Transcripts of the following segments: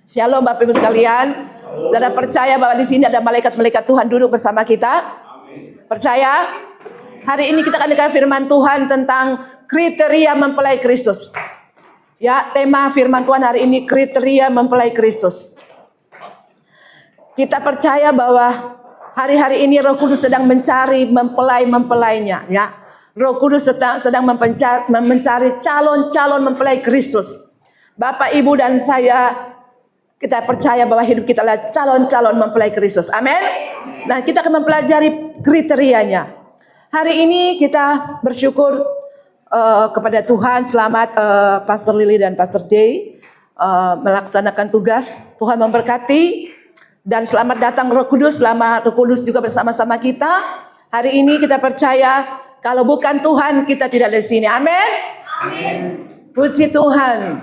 Shalom Bapak Ibu sekalian. Saudara percaya bahwa di sini ada malaikat-malaikat Tuhan duduk bersama kita? Percaya? Hari ini kita akan dengar firman Tuhan tentang kriteria mempelai Kristus. Ya, tema firman Tuhan hari ini kriteria mempelai Kristus. Kita percaya bahwa hari-hari ini Roh Kudus sedang mencari mempelai-mempelainya, ya. Roh Kudus sedang mencari calon-calon mempelai Kristus. Bapak, Ibu dan saya, kita percaya bahwa hidup kita adalah calon-calon mempelai Kristus. Amin. Nah, kita akan mempelajari kriterianya. Hari ini kita bersyukur kepada Tuhan. Selamat Pastor Lily dan Pastor Day melaksanakan tugas. Tuhan memberkati dan selamat datang Roh Kudus. Selamat Roh Kudus juga bersama-sama kita. Hari ini kita percaya kalau bukan Tuhan kita tidak ada di sini. Amin. Amin. Puji Tuhan.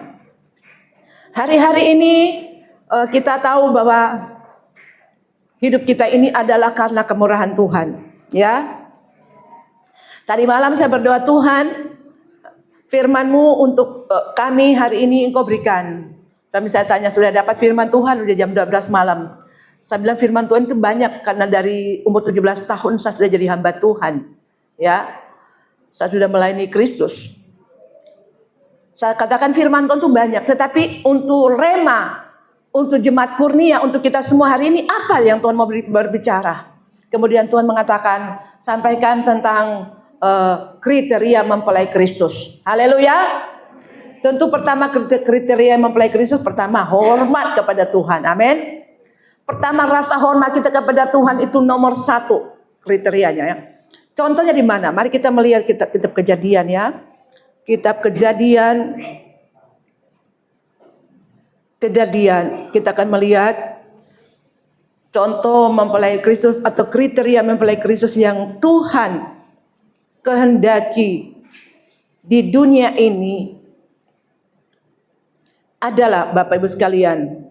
Hari-hari ini kita tahu bahwa hidup kita ini adalah karena kemurahan Tuhan, ya. Tadi malam saya berdoa, Tuhan, firman-Mu untuk kami hari ini Engkau berikan. Sampai saya tanya, sudah dapat firman Tuhan? Udah jam 12 malam. Saya bilang firman Tuhan itu banyak karena dari umur 17 tahun saya sudah jadi hamba Tuhan, ya. Saya sudah melayani Kristus. Saya katakan firman Tuhan itu banyak, tetapi untuk rema, untuk jemaat kurnia, untuk kita semua hari ini apa yang Tuhan mau berbicara? Kemudian Tuhan mengatakan, sampaikan tentang kriteria mempelai Kristus. Haleluya. Tentu pertama kriteria mempelai Kristus, pertama hormat kepada Tuhan. Amin. Pertama rasa hormat kita kepada Tuhan itu nomor 1 kriterianya, ya. Contohnya di mana? Mari kita melihat kitab Kejadian, ya. Kitab Kejadian, kita akan melihat contoh mempelai Kristus atau kriteria mempelai Kristus yang Tuhan kehendaki di dunia ini adalah, Bapak Ibu sekalian,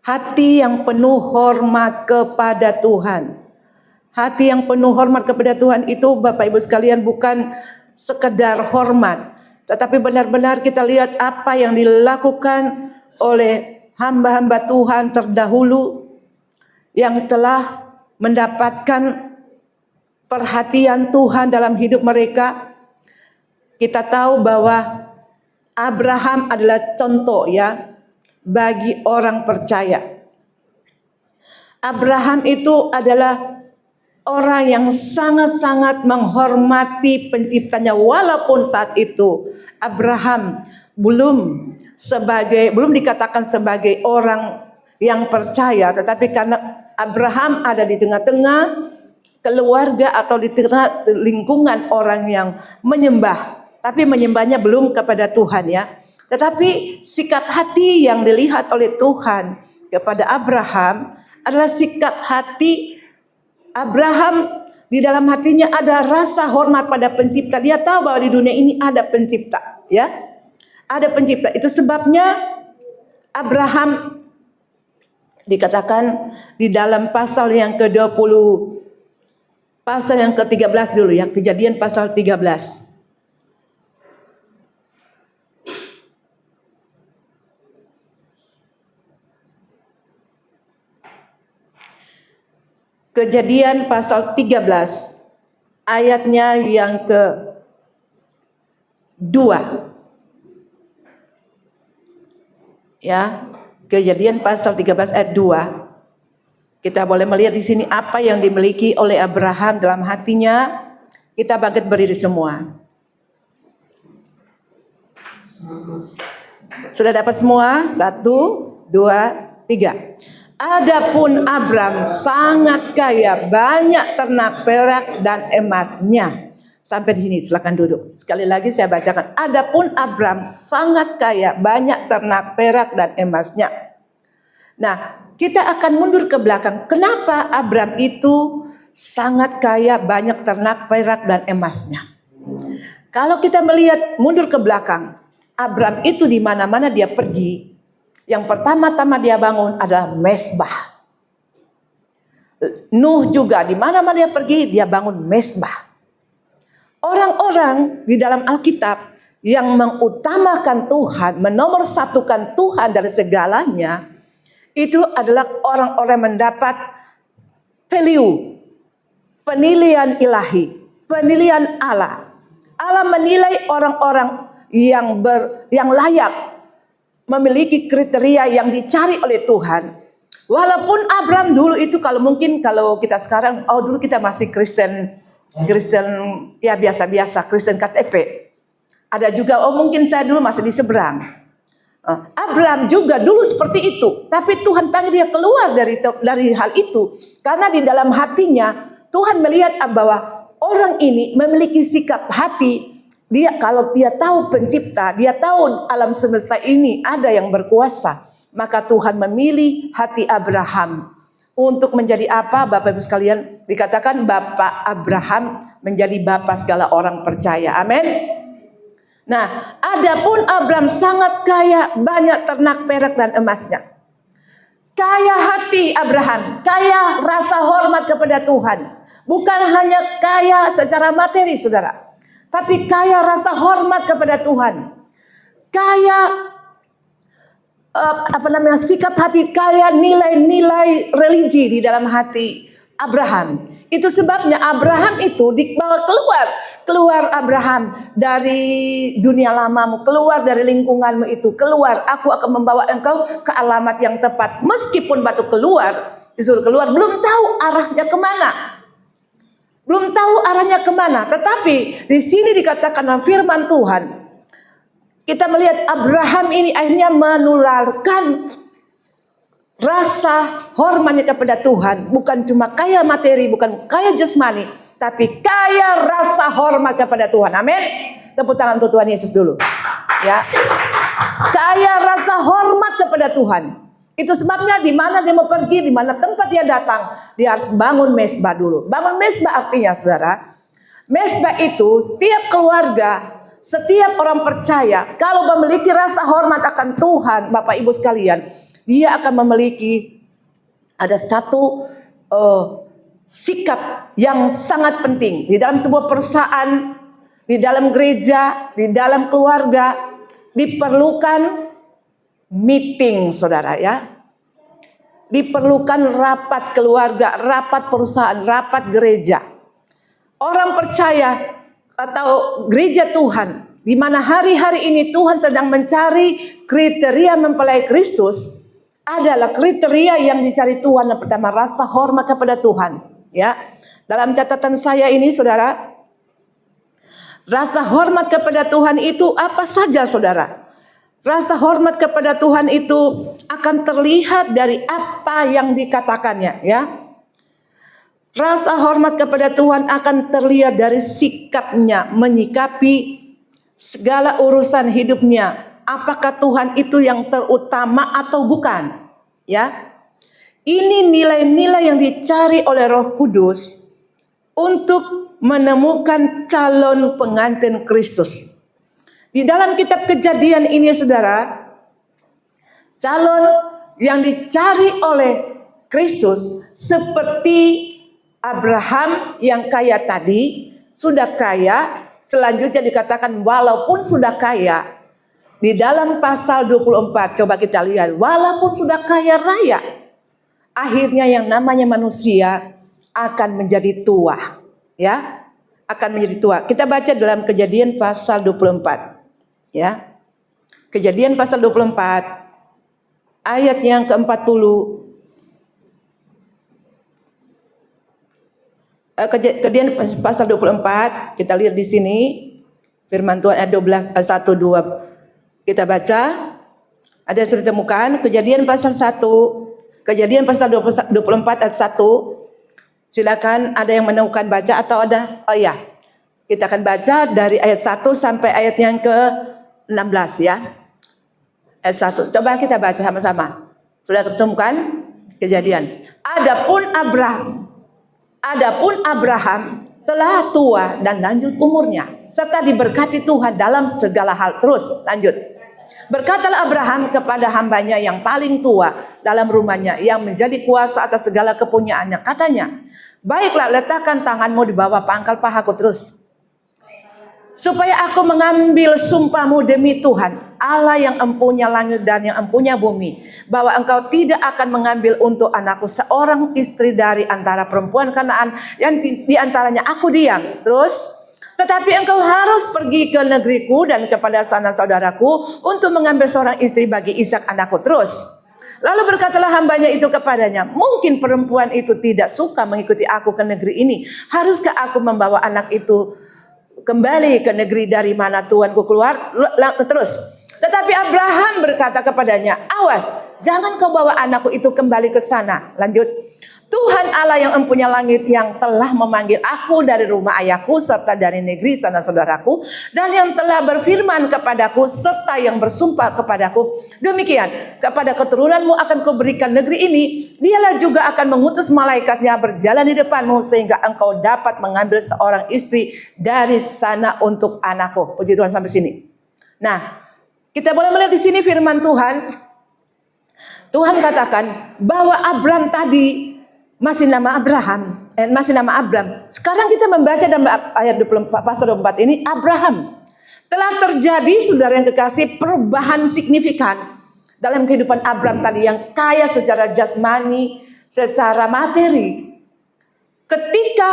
hati yang penuh hormat kepada Tuhan. Hati yang penuh hormat kepada Tuhan itu, Bapak Ibu sekalian, bukan sekedar hormat, tetapi benar-benar kita lihat apa yang dilakukan oleh hamba-hamba Tuhan terdahulu yang telah mendapatkan perhatian Tuhan dalam hidup mereka. Kita tahu bahwa Abraham adalah contoh, ya, bagi orang percaya. Abraham itu adalah orang yang sangat-sangat menghormati penciptanya, walaupun saat itu Abraham belum dikatakan sebagai orang yang percaya, tetapi karena Abraham ada di tengah-tengah keluarga atau di tengah lingkungan orang yang menyembah, tapi menyembahnya belum kepada Tuhan, ya. Tetapi sikap hati yang dilihat oleh Tuhan kepada Abraham adalah sikap hati Abraham. Di dalam hatinya ada rasa hormat pada pencipta. Dia tahu bahwa di dunia ini ada pencipta, ya. Ada pencipta. Itu sebabnya Abraham dikatakan di dalam pasal yang ke-20, pasal yang ke-13 dulu, ya. Kejadian pasal 13. Kejadian pasal 13 ayatnya yang ke-2. Ya, Kejadian pasal 13 ayat 2. Kita boleh melihat di sini apa yang dimiliki oleh Abraham dalam hatinya. Kita bangkit berdiri semua. Sudah dapat semua? 1, 2, 3. Adapun Abram sangat kaya, banyak ternak perak dan emasnya. Sampai di sini, silakan duduk. Sekali lagi saya bacakan. Adapun Abram sangat kaya, banyak ternak perak dan emasnya. Nah, kita akan mundur ke belakang. Kenapa Abram itu sangat kaya, banyak ternak perak dan emasnya? Kalau kita melihat mundur ke belakang, Abram itu di mana-mana dia pergi, yang pertama-tama dia bangun adalah mezbah. Nuh juga di mana-mana dia pergi dia bangun mezbah. Orang-orang di dalam Alkitab yang mengutamakan Tuhan, menomorsatukan Tuhan dari segalanya, itu adalah orang-orang mendapat value, penilaian ilahi, penilaian Allah. Allah menilai orang-orang yang layak memiliki kriteria yang dicari oleh Tuhan. Walaupun Abraham dulu itu kalau kita sekarang, dulu kita masih Kristen ya biasa-biasa, Kristen KTP. Ada juga, mungkin saya dulu masih di seberang. Abraham juga dulu seperti itu, tapi Tuhan panggil dia keluar dari hal itu, karena di dalam hatinya Tuhan melihat bahwa orang ini memiliki sikap hati. Kalau dia tahu pencipta, dia tahu alam semesta ini ada yang berkuasa, maka Tuhan memilih hati Abraham untuk menjadi apa, Bapak Ibu sekalian? Dikatakan Bapak Abraham menjadi bapak segala orang percaya. Amin. Nah, adapun Abraham sangat kaya, banyak ternak perak dan emasnya. Kaya hati Abraham, kaya rasa hormat kepada Tuhan. Bukan hanya kaya secara materi, saudara, tapi kaya rasa hormat kepada Tuhan. Kaya sikap hati, kaya nilai-nilai religi di dalam hati Abraham. Itu sebabnya Abraham itu dibawa keluar Abraham dari dunia lamamu, keluar dari lingkunganmu itu, keluar. Aku akan membawa engkau ke alamat yang tepat. Meskipun batu disuruh keluar, belum tahu arahnya kemana. Belum tahu arahnya kemana. Tetapi di sini dikatakan dalam firman Tuhan, kita melihat Abraham ini akhirnya menularkan rasa hormatnya kepada Tuhan. Bukan cuma kaya materi, bukan kaya jasmani, tapi kaya rasa hormat kepada Tuhan. Amin. Tepuk tangan untuk Tuhan Yesus dulu. Ya. Kaya rasa hormat kepada Tuhan. Itu sebabnya di mana dia mau pergi, di mana tempat dia datang, dia harus bangun mesbah dulu. Bangun mesbah artinya, saudara, mesbah itu setiap keluarga, setiap orang percaya, kalau memiliki rasa hormat akan Tuhan, Bapak Ibu sekalian, dia akan memiliki ada satu sikap yang sangat penting di dalam sebuah perusahaan, di dalam gereja, di dalam keluarga. Diperlukan meeting, saudara, ya. Diperlukan rapat keluarga, rapat perusahaan, rapat gereja. Orang percaya atau gereja Tuhan, di mana hari-hari ini Tuhan sedang mencari kriteria mempelai Kristus, adalah kriteria yang dicari Tuhan. Yang pertama, rasa hormat kepada Tuhan. Ya, dalam catatan saya ini, saudara, rasa hormat kepada Tuhan itu apa saja, saudara? Rasa hormat kepada Tuhan itu akan terlihat dari apa yang dikatakannya, ya. Rasa hormat kepada Tuhan akan terlihat dari sikapnya menyikapi segala urusan hidupnya. Apakah Tuhan itu yang terutama atau bukan? Ya. Ini nilai-nilai yang dicari oleh Roh Kudus untuk menemukan calon pengantin Kristus. Di dalam kitab Kejadian ini, saudara, calon yang dicari oleh Kristus seperti Abraham yang kaya tadi, sudah kaya. Selanjutnya dikatakan walaupun sudah kaya, di dalam pasal 24, coba kita lihat, walaupun sudah kaya raya, akhirnya yang namanya manusia akan menjadi tua, ya, akan menjadi tua. Kita baca dalam Kejadian pasal 24, ya. Kejadian pasal 24 ayat yang ke-40. Kejadian pasal 24, kita lihat di sini firman Tuhan ayat 12, 1, 2. Kita baca. Ada yang sudah ditemukan? Kejadian pasal 1, Kejadian pasal 24 ayat 1. Silakan, ada yang menemukan baca atau ada? Oh ya. Kita akan baca dari ayat 1 sampai ayat yang ke-16, ya. Ayat 1. Coba kita baca sama-sama. Sudah tertemukan? Kejadian. Adapun Abraham telah tua dan lanjut umurnya, serta diberkati Tuhan dalam segala hal. Terus lanjut. Berkatalah Abraham kepada hambanya yang paling tua dalam rumahnya, yang menjadi kuasa atas segala kepunyaannya. Katanya, baiklah, letakkan tanganmu di bawah pangkal pahaku. Terus. supaya aku mengambil sumpahmu demi Tuhan, Allah yang empunya langit dan yang empunya bumi, bahwa engkau tidak akan mengambil untuk anakku seorang istri dari antara perempuan Kanaan yang di antaranya aku diam. Terus, tetapi engkau harus pergi ke negeriku dan kepada sanak saudaraku untuk mengambil seorang istri bagi Ishak anakku. Terus, lalu berkatalah hambanya itu kepadanya, mungkin perempuan itu tidak suka mengikuti aku ke negeri ini. Haruskah aku membawa anak itu kembali ke negeri dari mana Tuanku keluar? Terus, tetapi Abraham berkata kepadanya, awas, jangan kau bawa anakku itu kembali ke sana. Lanjut, Tuhan Allah yang empunya langit yang telah memanggil aku dari rumah ayahku serta dari negeri sanak saudaraku, dan yang telah berfirman kepadaku serta yang bersumpah kepadaku, demikian kepada keturunanmu akan kuberikan negeri ini. Dialah juga akan mengutus malaikatnya berjalan di depanmu sehingga engkau dapat mengambil seorang istri dari sana untuk anakku. Puji Tuhan sampai sini. Nah, kita boleh melihat di sini firman Tuhan. Tuhan katakan bahwa Abram tadi masih nama Abraham, masih nama Abram. Sekarang kita membaca dalam ayat 24 pasal 24 ini, Abraham. Telah terjadi, saudara yang kekasih, perubahan signifikan dalam kehidupan Abram tadi yang kaya secara jasmani, secara materi. Ketika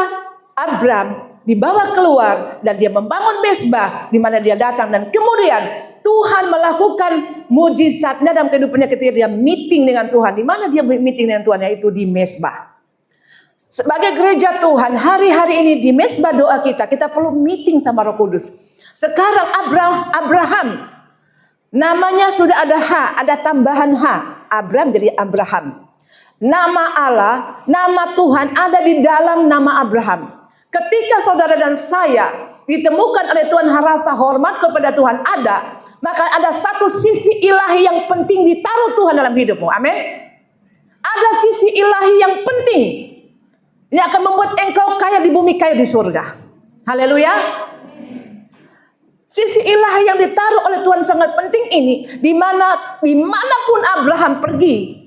Abram dibawa keluar dan dia membangun mezbah di mana dia datang, dan kemudian Tuhan melakukan mujizatnya dalam kehidupannya ketika dia meeting dengan Tuhan. Di mana dia meeting dengan Tuhan? Yaitu di mezbah. Sebagai gereja Tuhan, hari-hari ini di mezbah doa kita perlu meeting sama Roh Kudus. Sekarang Abraham, namanya sudah ada H, ada tambahan H. Abram jadi Abraham. Nama Allah, nama Tuhan ada di dalam nama Abraham. Ketika saudara dan saya ditemukan oleh Tuhan, rasa hormat kepada Tuhan ada, maka ada satu sisi ilahi yang penting ditaruh Tuhan dalam hidupmu. Amin. Ada sisi ilahi yang penting yang akan membuat engkau kaya di bumi, kaya di surga. Haleluya. Sisi ilahi yang ditaruh oleh Tuhan sangat penting ini, dimanapun Abraham pergi,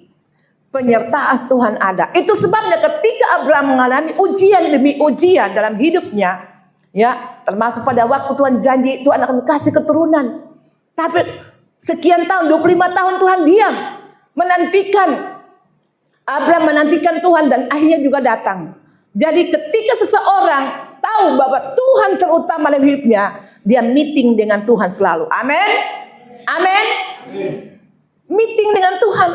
penyertaan Tuhan ada. Itu sebabnya ketika Abraham mengalami ujian demi ujian dalam hidupnya, ya, termasuk pada waktu Tuhan janji Tuhan akan kasih keturunan. Tapi sekian tahun, 25 tahun Tuhan diam, menantikan. Abraham menantikan Tuhan dan akhirnya juga datang. Jadi ketika seseorang tahu bahwa Tuhan terutama dalam hidupnya, dia meeting dengan Tuhan selalu. Amin. Amin. Meeting dengan Tuhan.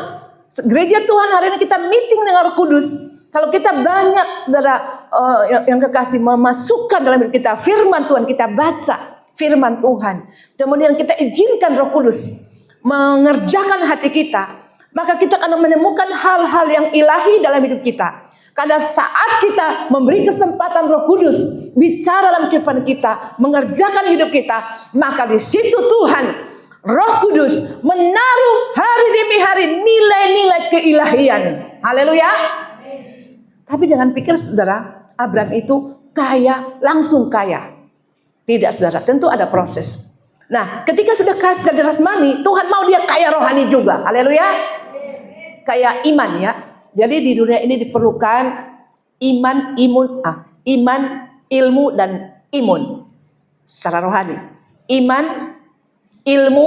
Gereja Tuhan hari ini kita meeting dengan Roh Kudus. Kalau kita banyak saudara yang kekasih memasukkan dalam hidup kita firman Tuhan, kita baca firman Tuhan, kemudian kita izinkan Roh Kudus mengerjakan hati kita, maka kita akan menemukan hal-hal yang ilahi dalam hidup kita. Karena saat kita memberi kesempatan Roh Kudus bicara dalam kehidupan kita, mengerjakan hidup kita, maka di situ Tuhan, Roh Kudus menaruh hari demi hari nilai-nilai keilahian. Haleluya. Tapi jangan pikir saudara, Abraham itu kaya, langsung kaya. Tidak saudara, tentu ada proses. Nah, ketika sudah kaya secara jasmani, Tuhan mau dia kaya rohani juga. Haleluya. Kaya iman ya. Jadi di dunia ini diperlukan iman, ilmu dan imun secara rohani. Iman, ilmu,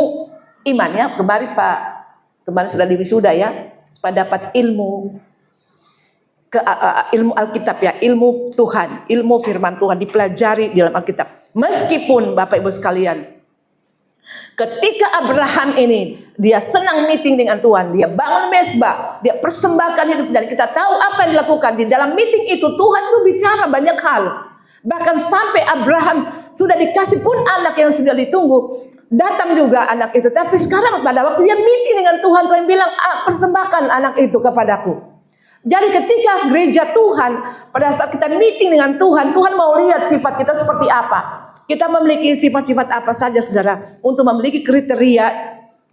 iman ya. Kemarin sudah diwisuda ya, supaya dapat ilmu ilmu Alkitab ya, ilmu Tuhan, ilmu firman Tuhan dipelajari di dalam Alkitab. Meskipun Bapak Ibu sekalian, ketika Abraham ini dia senang meeting dengan Tuhan, dia bangun mezbah, dia persembahkan hidup, dan kita tahu apa yang dilakukan di dalam meeting itu. Tuhan tuh bicara banyak hal, bahkan sampai Abraham sudah dikasih pun anak yang sudah ditunggu, datang juga anak itu. Tapi sekarang pada waktu dia meeting dengan Tuhan, Tuhan bilang, persembahkan anak itu kepadaku. Jadi ketika gereja Tuhan, pada saat kita meeting dengan Tuhan, Tuhan mau lihat sifat kita seperti apa. Kita memiliki sifat-sifat apa saja saudara, untuk memiliki kriteria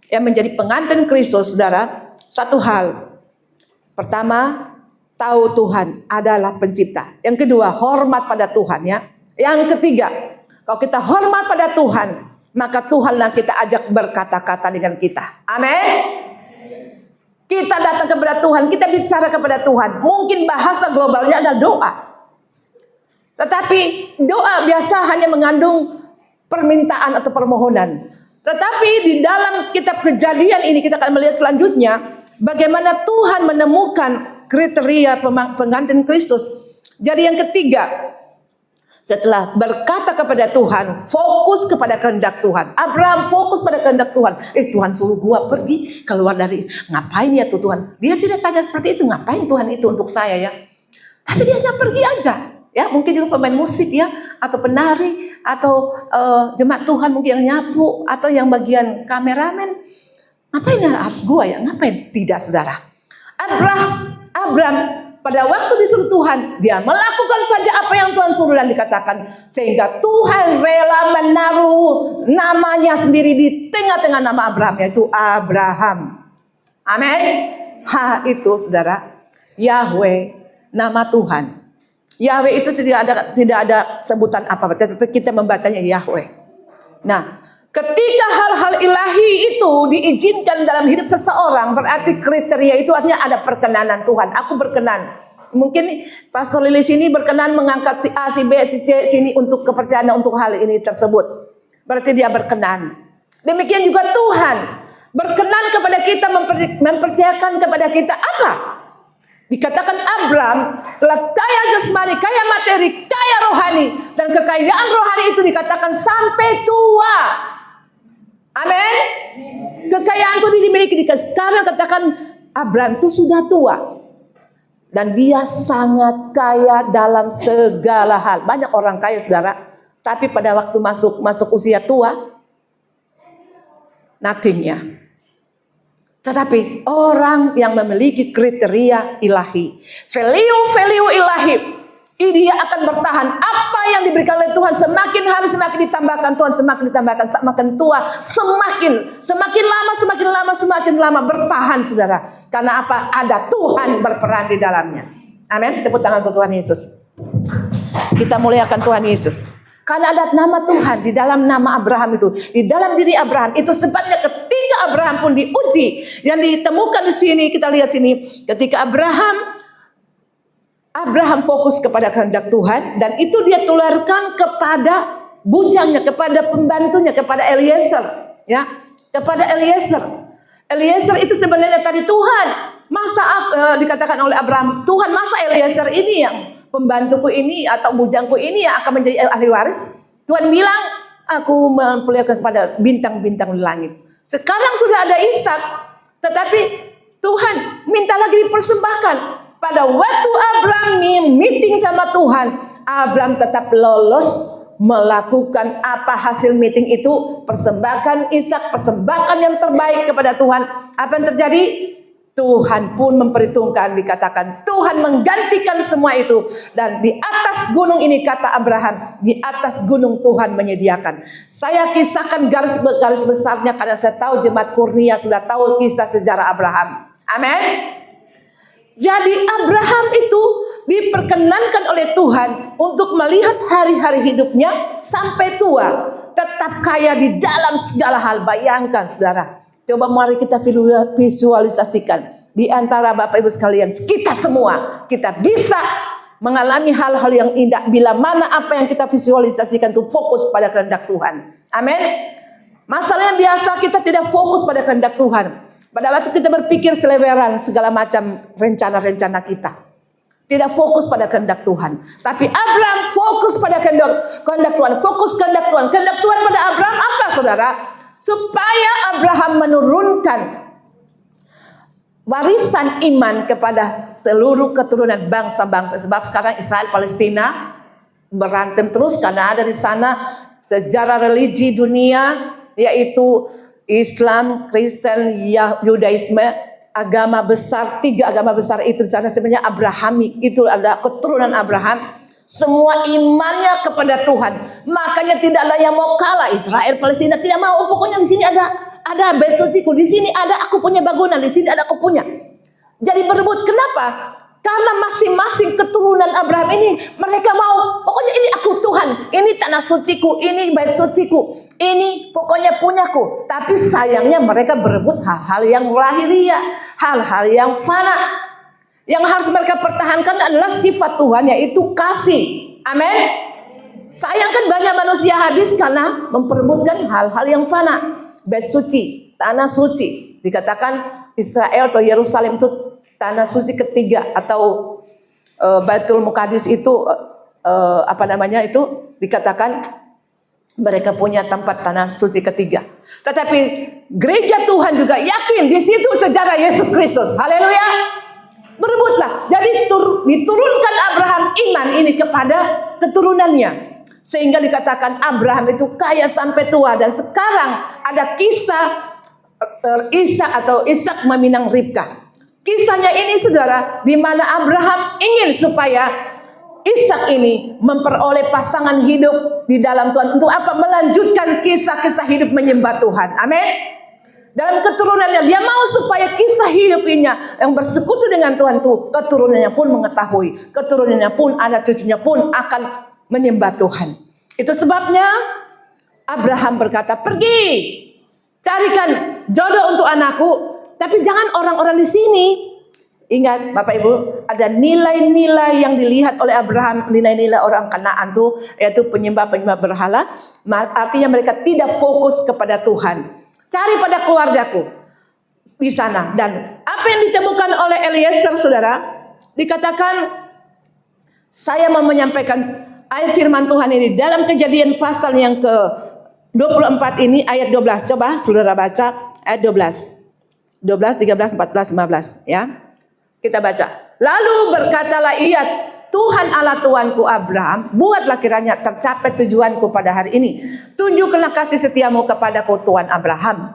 yang menjadi pengantin Kristus saudara. Satu hal, pertama, tahu Tuhan adalah pencipta. Yang kedua, hormat pada Tuhan ya. Yang ketiga, kalau kita hormat pada Tuhan, maka Tuhanlah kita ajak berkata-kata dengan kita. Amin. Kita datang kepada Tuhan, kita bicara kepada Tuhan. Mungkin bahasa globalnya adalah doa, tetapi doa biasa hanya mengandung permintaan atau permohonan. Tetapi di dalam kitab Kejadian ini kita akan melihat selanjutnya bagaimana Tuhan menemukan kriteria pengganti Kristus. Jadi yang ketiga, setelah berkata kepada Tuhan, fokus kepada kehendak Tuhan. Abraham fokus pada kehendak Tuhan. Tuhan suruh gua pergi keluar dari, ngapain ya tuh Tuhan? Dia tidak tanya seperti itu, ngapain Tuhan itu untuk saya ya? Tapi dia hanya pergi aja. Ya, mungkin juga pemain musik ya, atau penari, atau jemaat Tuhan mungkin yang nyapu, atau yang bagian kameramen. Ngapain ya harus gua ya? Ngapain? Tidak, saudara. Abraham pada waktu disuruh Tuhan, dia melakukan saja apa yang Tuhan suruh dan dikatakan. Sehingga Tuhan rela menaruh namanya sendiri di tengah-tengah nama Abraham, yaitu Abraham. Amin. Itu saudara, Yahweh, nama Tuhan. Yahweh itu tidak ada sebutan apa-apa, tetapi kita membacanya Yahweh. Nah, ketika hal-hal ilahi itu diizinkan dalam hidup seseorang, berarti kriteria itu artinya ada perkenanan Tuhan. Aku berkenan. Mungkin Pastor Lili sini berkenan mengangkat si A, si B, si C sini untuk kepercayaan untuk hal ini tersebut. Berarti dia berkenan. Demikian juga Tuhan berkenan kepada kita, mempercayakan kepada kita apa? Dikatakan Abraham telah kaya jasmani, kaya materi, kaya rohani. Dan kekayaan rohani itu dikatakan sampai tua. Amin. Kekayaan itu dimiliki. Sekarang katakan Abraham itu sudah tua. Dan dia sangat kaya dalam segala hal. Banyak orang kaya saudara. Tapi pada waktu masuk usia tua, nothing-nya. Tetapi orang yang memiliki kriteria ilahi, value ilahi, dia akan bertahan. Apa yang diberikan oleh Tuhan semakin hari semakin ditambahkan Tuhan, semakin tua, semakin lama bertahan saudara. Karena apa? Ada Tuhan berperan di dalamnya. Amin. Tepuk tangan untuk Tuhan Yesus. Kita muliakan Tuhan Yesus. Karena ada nama Tuhan di dalam nama Abraham itu, di dalam diri Abraham. Itu sebabnya ketika Abraham pun diuji, yang ditemukan di sini, kita lihat sini, ketika Abraham fokus kepada kehendak Tuhan, dan itu dia tularkan kepada bujangnya, kepada pembantunya, kepada Eliezer, ya, kepada Eliezer. Eliezer itu sebenarnya tadi Tuhan, dikatakan oleh Abraham, Tuhan masa Eliezer ini yang pembantuku ini atau bujangku ini yang akan menjadi ahli waris? Tuhan bilang, aku memperlihatkan kepada bintang-bintang di langit. Sekarang sudah ada Ishak, tetapi Tuhan minta lagi dipersembahkan. Pada waktu Abraham meeting sama Tuhan, Abraham tetap lolos melakukan apa hasil meeting itu, persembahkan Ishak, persembahkan yang terbaik kepada Tuhan. Apa yang terjadi? Tuhan pun memperhitungkan, dikatakan Tuhan menggantikan semua itu. Dan di atas gunung ini, kata Abraham, di atas gunung Tuhan menyediakan. Saya kisahkan garis besarnya karena saya tahu jemaat Kurnia sudah tahu kisah sejarah Abraham. Amin. Jadi Abraham itu diperkenankan oleh Tuhan untuk melihat hari-hari hidupnya sampai tua, tetap kaya di dalam segala hal. Bayangkan saudara. Coba mari kita visualisasikan di antara Bapak Ibu sekalian, kita semua, kita bisa mengalami hal-hal yang indah bila mana apa yang kita visualisasikan itu fokus pada kehendak Tuhan. Amin. Masalahnya biasa kita tidak fokus pada kehendak Tuhan. Pada waktu kita berpikir seleweran segala macam rencana-rencana kita, tidak fokus pada kehendak Tuhan. Tapi Abraham fokus pada kehendak Tuhan, fokus kehendak Tuhan. Kehendak Tuhan pada Abraham apa saudara? Supaya Abraham menurunkan warisan iman kepada seluruh keturunan bangsa-bangsa. Sebab sekarang Israel Palestina berantem terus karena ada di sana sejarah religi dunia, yaitu Islam, Kristen, Yudaisme, agama besar, 3 agama besar itu di sana sebenarnya Abrahamik. Itu ada keturunan Abraham. Semua imannya kepada Tuhan. Makanya tidaklah yang mau kalah. Israel Palestina tidak mau. Pokoknya di sini ada bait suciku, di sini ada aku punya bangunan, di sini ada aku punya. Jadi berebut. Kenapa? Karena masing-masing keturunan Abraham ini mereka mau. Pokoknya ini aku Tuhan. Ini tanah suciku, ini bait suciku, ini pokoknya punyaku. Tapi sayangnya mereka berebut hal-hal yang lahiriah, hal-hal yang fana. Yang harus mereka pertahankan adalah sifat Tuhan, yaitu kasih. Amin. Sayangkan banyak manusia habis karena memperebutkan hal-hal yang fana. Bait suci, tanah suci. Dikatakan Israel atau Yerusalem itu tanah suci ketiga, atau Baitul Muqaddis itu dikatakan mereka punya tempat tanah suci ketiga. Tetapi gereja Tuhan juga yakin di situ sejarah Yesus Kristus. Haleluya. Berebutlah. Jadi diturunkan Abraham iman ini kepada keturunannya. Sehingga dikatakan Abraham itu kaya sampai tua. Dan sekarang ada kisah Ishak meminang Ribka. Kisahnya ini saudara, di mana Abraham ingin supaya Ishak ini memperoleh pasangan hidup di dalam Tuhan. Untuk apa? Melanjutkan kisah-kisah hidup menyembah Tuhan. Amin. Dalam keturunannya dia mau supaya kisah hidupnya yang bersekutu dengan Tuhan itu, keturunannya pun mengetahui, keturunannya pun, anak cucunya pun akan menyembah Tuhan. Itu sebabnya Abraham berkata, pergi carikan jodoh untuk anakku, tapi jangan orang-orang di sini. Ingat Bapak Ibu, ada nilai-nilai yang dilihat oleh Abraham, nilai-nilai orang Kanaan itu, yaitu penyembah-penyembah berhala. Artinya mereka tidak fokus kepada Tuhan. Cari pada keluargaku di sana. Dan apa yang ditemukan oleh Eliezer, saudara, dikatakan, saya mau menyampaikan ayat firman Tuhan ini dalam Kejadian pasal yang ke-24 ini, ayat 12. Coba saudara baca ayat 12. 12, 13, 14, 15 ya. Kita baca. Lalu berkatalah ia, Tuhan Allah Tuanku Abraham, buatlah kiranya tercapai tujuanku pada hari ini. Tunjukkanlah kasih setiamu kepadaku Tuhan Abraham.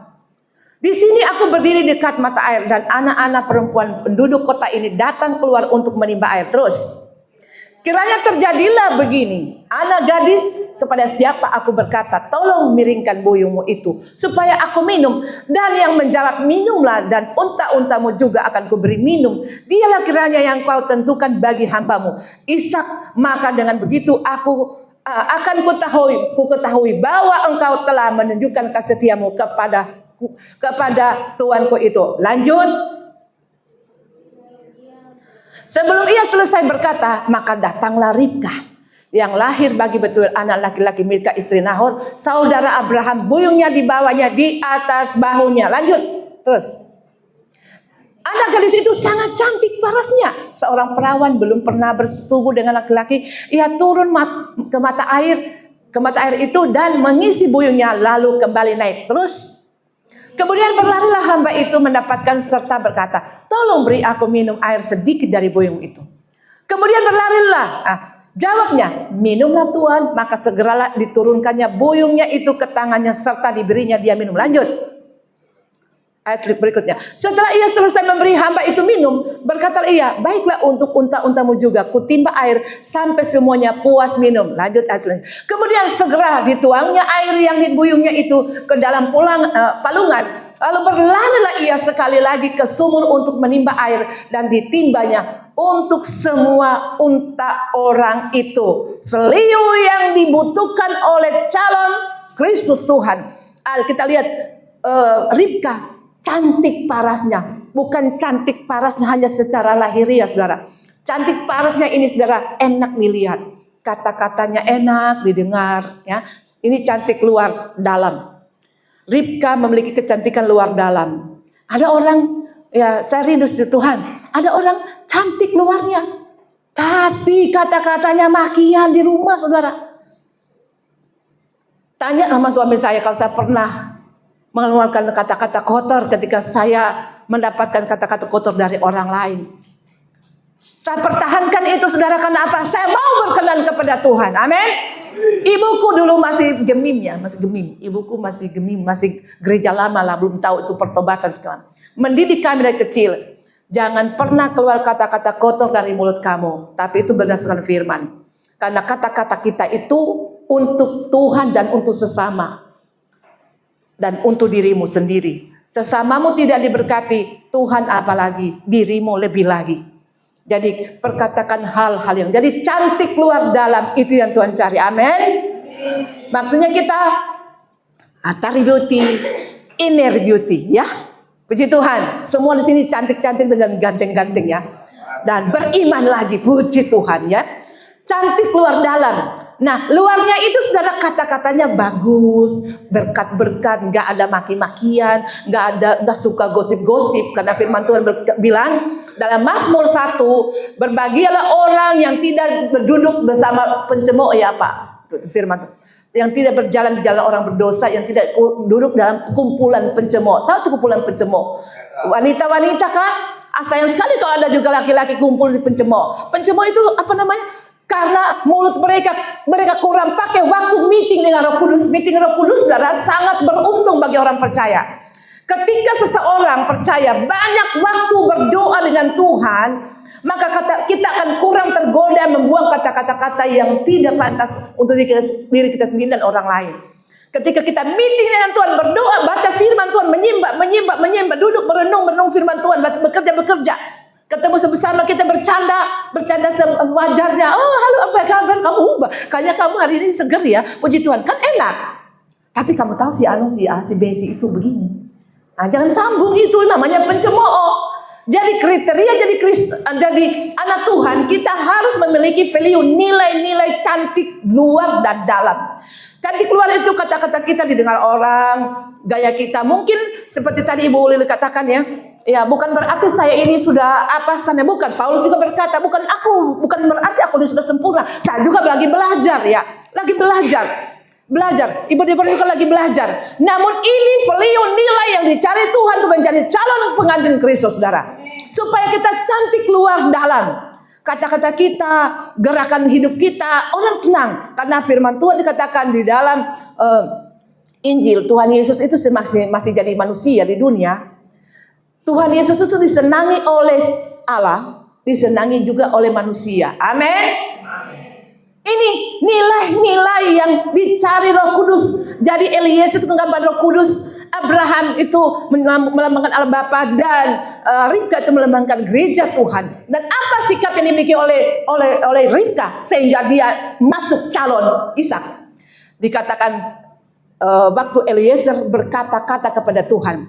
Di sini aku berdiri dekat mata air dan anak-anak perempuan penduduk kota ini datang keluar untuk menimba air. Terus, kiranya terjadilah begini, anak gadis kepada siapa aku berkata, tolong miringkan buyungmu itu supaya aku minum. Dan yang menjawab, minumlah, dan unta-untamu juga akan kuberi minum. Dialah kiranya yang kau tentukan bagi hambamu Ishak. Maka dengan begitu aku akan kuketahui bahwa engkau telah menunjukkan kesetiamu kepada tuanku itu. Lanjut. Sebelum ia selesai berkata, maka datanglah Ribka yang lahir bagi betul anak laki-laki Milka istri Nahor, saudara Abraham. Buyungnya dibawanya di atas bahunya. Lanjut terus. Anak gadis itu sangat cantik parasnya. Seorang perawan belum pernah bersetubuh dengan laki-laki. Ia turun ke mata air itu dan mengisi buyungnya, lalu kembali naik. Terus. Kemudian berlarilah hamba itu mendapatkan serta berkata, tolong beri aku minum air sedikit dari buyung itu. Kemudian berlarilah. Jawabnya, minumlah Tuhan. Maka segeralah diturunkannya buyungnya itu ke tangannya serta diberinya dia minum. Lanjut. Ayat berikutnya. Setelah ia selesai memberi hamba itu minum, berkata ia, baiklah untuk unta-untamu juga kutimba air sampai semuanya puas minum. Lanjut ayat selanjutnya. Kemudian segera dituangnya air yang di buyungnya itu ke dalam palungan. Lalu berlarilah ia sekali lagi ke sumur untuk menimba air dan ditimbanya untuk semua unta orang itu. Value yang dibutuhkan oleh calon Kristus Tuhan. Kita lihat Ribka. Cantik parasnya, bukan cantik parasnya hanya secara lahiriah, saudara. Cantik parasnya ini, saudara, enak dilihat, kata-katanya enak didengar, ya. Ini cantik luar dalam. Ribka memiliki kecantikan luar dalam. Ada orang, ya saya rindu Tuhan. Ada orang cantik luarnya, tapi kata-katanya makian di rumah, saudara. Tanya sama suami saya kalau saya pernah mengeluarkan kata-kata kotor ketika saya mendapatkan kata-kata kotor dari orang lain. Saya pertahankan itu, saudara, karena apa? Saya mau berkenan kepada Tuhan. Amin. Ibuku dulu masih gemim ya, masih gemim. Ibuku masih gemim, masih gereja lama lah, belum tahu itu pertobatan sekarang. Mendidik kami dari kecil. Jangan pernah keluar kata-kata kotor dari mulut kamu. Tapi itu berdasarkan firman. Karena kata-kata kita itu untuk Tuhan dan untuk sesama. Dan untuk dirimu sendiri. Sesamamu tidak diberkati, Tuhan apalagi, dirimu lebih lagi. Jadi perkatakan hal-hal yang jadi cantik luar dalam, itu yang Tuhan cari. Amin. Maksudnya kita atari beauty, inner beauty, ya. Puji Tuhan, semua di sini cantik-cantik dengan ganteng-ganteng, ya. Dan beriman lagi, puji Tuhan, ya. Cantik luar dalam. Nah, luarnya itu saudara kata-katanya bagus, berkat-berkat, nggak ada maki-makian, nggak suka gosip-gosip, karena firman Tuhan bilang dalam Mazmur 1, berbahagialah orang yang tidak berduduk bersama pencemooh, ya Pak, firman Tuhan, yang tidak berjalan di jalan orang berdosa, yang tidak duduk dalam kumpulan pencemooh. Tahu tuh kumpulan pencemooh? Wanita-wanita kan, sayang sekali kalau ada juga laki-laki kumpul di pencemooh. Pencemooh itu apa namanya? Karena mulut mereka kurang pakai waktu meeting dengan Roh Kudus. Meeting Roh Kudus, saudara, sangat beruntung bagi orang percaya. Ketika seseorang percaya banyak waktu berdoa dengan Tuhan, maka kita akan kurang tergoda membuang kata-kata yang tidak pantas untuk diri kita sendiri dan orang lain. Ketika kita meeting dengan Tuhan, berdoa, baca firman Tuhan, menyembah, duduk merenung firman Tuhan, bekerja. Ketemu bersama kita bercanda sewajarnya. Oh, halo, apa kabar kamu? Kayaknya kamu hari ini seger ya. Puji Tuhan, kan enak. Tapi kamu tahu si A, si B, si itu begini. Nah, jangan sambung, itu namanya pencemooh. Jadi kriteria jadi anak Tuhan, kita harus memiliki value, nilai-nilai cantik luar dan dalam. Cantik luar itu kata-kata kita didengar orang, gaya kita mungkin seperti tadi Ibu Lili katakan ya. Ya, bukan berarti saya ini sudah apa standar, bukan. Paulus juga berkata, bukan berarti aku sudah sempurna. Saya juga lagi belajar ya, lagi belajar. Ibu juga lagi belajar. Namun ini value, nilai yang dicari Tuhan untuk menjadi calon pengantin Kristus, saudara. Supaya kita cantik luar dalam. Kata-kata kita, gerakan hidup kita, orang senang. Karena firman Tuhan dikatakan di dalam Injil, Tuhan Yesus itu masih jadi manusia di dunia. Tuhan Yesus itu disenangi oleh Allah, disenangi juga oleh manusia. Amin. Ini nilai-nilai yang dicari Roh Kudus. Jadi Eliezer itu gambar Roh Kudus, Abraham itu melambangkan Allah Bapa, dan Ribka itu melambangkan gereja Tuhan. Dan apa sikap yang dimiliki oleh Ribka sehingga dia masuk calon Ishak? Dikatakan waktu Eliezer berkata-kata kepada Tuhan,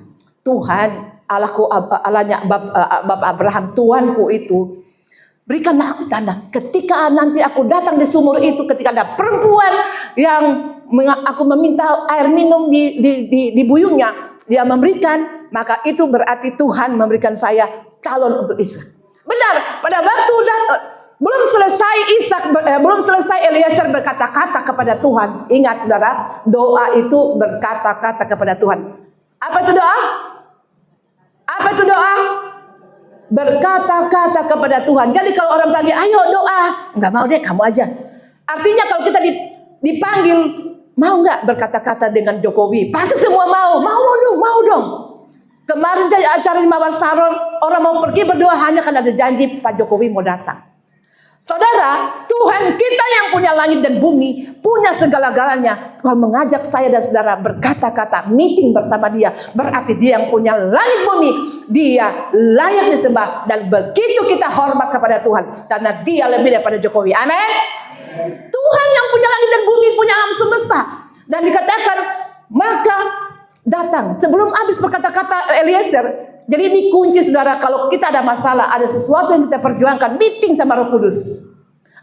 Allahnya Bapak Abraham, Tuhanku itu, berikanlah aku tanda. Ketika nanti aku datang di sumur itu, ketika ada perempuan yang aku meminta air minum di buyungnya, dia memberikan, maka itu berarti Tuhan memberikan saya calon untuk Ishak. Benar, pada waktu belum selesai Eliezer berkata-kata kepada Tuhan. Ingat saudara, doa itu berkata-kata kepada Tuhan. Apa itu doa? Berkata-kata kepada Tuhan. Jadi kalau orang panggil, ayo doa, nggak mau deh, kamu aja. Artinya kalau kita dipanggil, mau nggak berkata-kata dengan Jokowi? Pasti semua mau dong. Kemarin acara di Mawar Saron, orang mau pergi berdoa hanya karena ada janji Pak Jokowi mau datang. Saudara, Tuhan kita yang punya langit dan bumi, punya segala-galanya. Kalau mengajak saya dan saudara berkata-kata, meeting bersama dia, berarti dia yang punya langit bumi. Dia layak disembah, dan begitu kita hormat kepada Tuhan, karena dia lebih daripada Jokowi. Amin. Tuhan yang punya langit dan bumi, punya alam semesta. Dan dikatakan, maka datang. Sebelum habis berkata-kata Eliezer. Jadi ini kunci saudara, kalau kita ada masalah, ada sesuatu yang kita perjuangkan, meeting sama Roh Kudus.